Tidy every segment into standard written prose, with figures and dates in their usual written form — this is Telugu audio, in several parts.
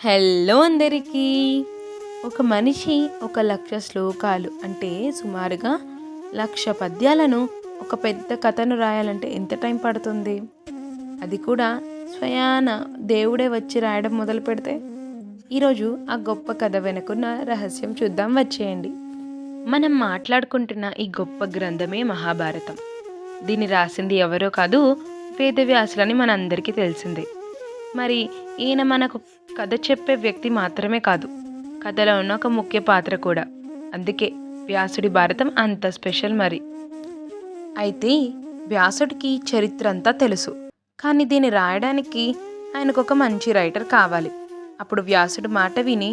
హలో అందరికీ. ఒక మనిషి 1,00,000 శ్లోకాలు అంటే సుమారుగా 1,00,000 పద్యాలను ఒక పెద్ద కథను రాయాలంటే ఎంత టైం పడుతుంది? అది కూడా స్వయాన దేవుడే వచ్చి రాయడం మొదలు పెడితే. ఈరోజు ఆ గొప్ప కథ వెనుకున్న రహస్యం చూద్దాం, వచ్చేయండి. మనం మాట్లాడుకుంటున్న ఈ గొప్ప గ్రంథమే మహాభారతం. దీన్ని రాసింది ఎవరో కాదు, వేదవ్యాసులని మనందరికీ తెలిసిందే. మరి ఈయన మనకు కథ చెప్పే వ్యక్తి మాత్రమే కాదు, కథలో ఉన్న ఒక ముఖ్య పాత్ర కూడా. అందుకే వ్యాసుడి భారతం అంత స్పెషల్. మరి అయితే వ్యాసుడికి చరిత్ర అంతా తెలుసు, కానీ దీన్ని రాయడానికి ఆయనకు ఒక మంచి రైటర్ కావాలి. అప్పుడు వ్యాసుడి మాట విని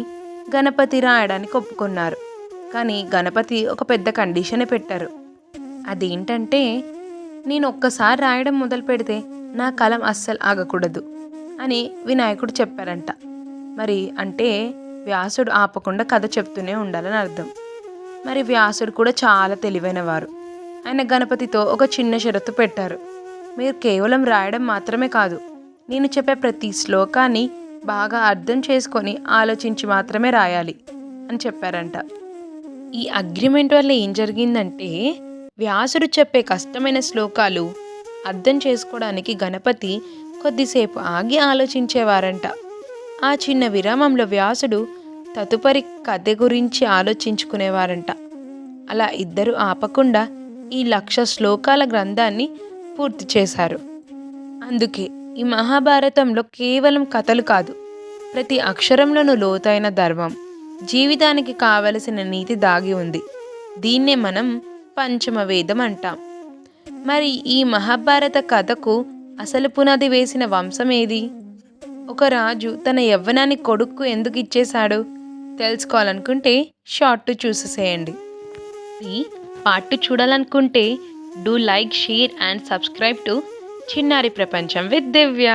గణపతి రాయడానికి ఒప్పుకున్నారు. కానీ గణపతి ఒక పెద్ద కండిషనే పెట్టారు. అదేంటంటే, నేను ఒక్కసారి రాయడం మొదలు పెడితే నా కలం అస్సలు ఆగకూడదు అని వినాయకుడు చెప్పారంట. మరి అంటే వ్యాసుడు ఆపకుండా కథ చెప్తూనే ఉండాలని అర్థం. మరి వ్యాసుడు కూడా చాలా తెలివైనవారు. ఆయన గణపతితో ఒక చిన్న షరతు పెట్టారు. మీరు కేవలం రాయడం మాత్రమే కాదు, నేను చెప్పే ప్రతి శ్లోకాన్ని బాగా అర్థం చేసుకొని ఆలోచించి మాత్రమే రాయాలి అని చెప్పారంట. ఈ అగ్రిమెంట్ వల్ల ఏం జరిగిందంటే, వ్యాసుడు చెప్పే కష్టమైన శ్లోకాలు అర్థం చేసుకోవడానికి గణపతి కొద్దిసేపు ఆగి ఆలోచించేవారంట. ఆ చిన్న విరామంలో వ్యాసుడు తదుపరి కథ గురించి ఆలోచించుకునేవారంట. అలా ఇద్దరు ఆపకుండా ఈ 1,00,000 శ్లోకాల గ్రంథాన్ని పూర్తి చేశారు. అందుకే ఈ మహాభారతంలో కేవలం కథలు కాదు, ప్రతి అక్షరంలోనూ లోతైన ధర్మం, జీవితానికి కావలసిన నీతి దాగి ఉంది. దీన్నే మనం పంచమ వేదం అంటాం. మరి ఈ మహాభారత కథకు అసలు పునాది వేసిన వంశం ఏది? ఒక రాజు తన యవ్వనాన్ని కొడుక్కు ఎందుకు ఇచ్చేశాడు? తెలుసుకోవాలనుకుంటే షార్ట్ చూసేసేయండి. ఈ పార్ట్ చూడాలనుకుంటే do like, share and subscribe to చిన్నారి ప్రపంచం విత్ దివ్య.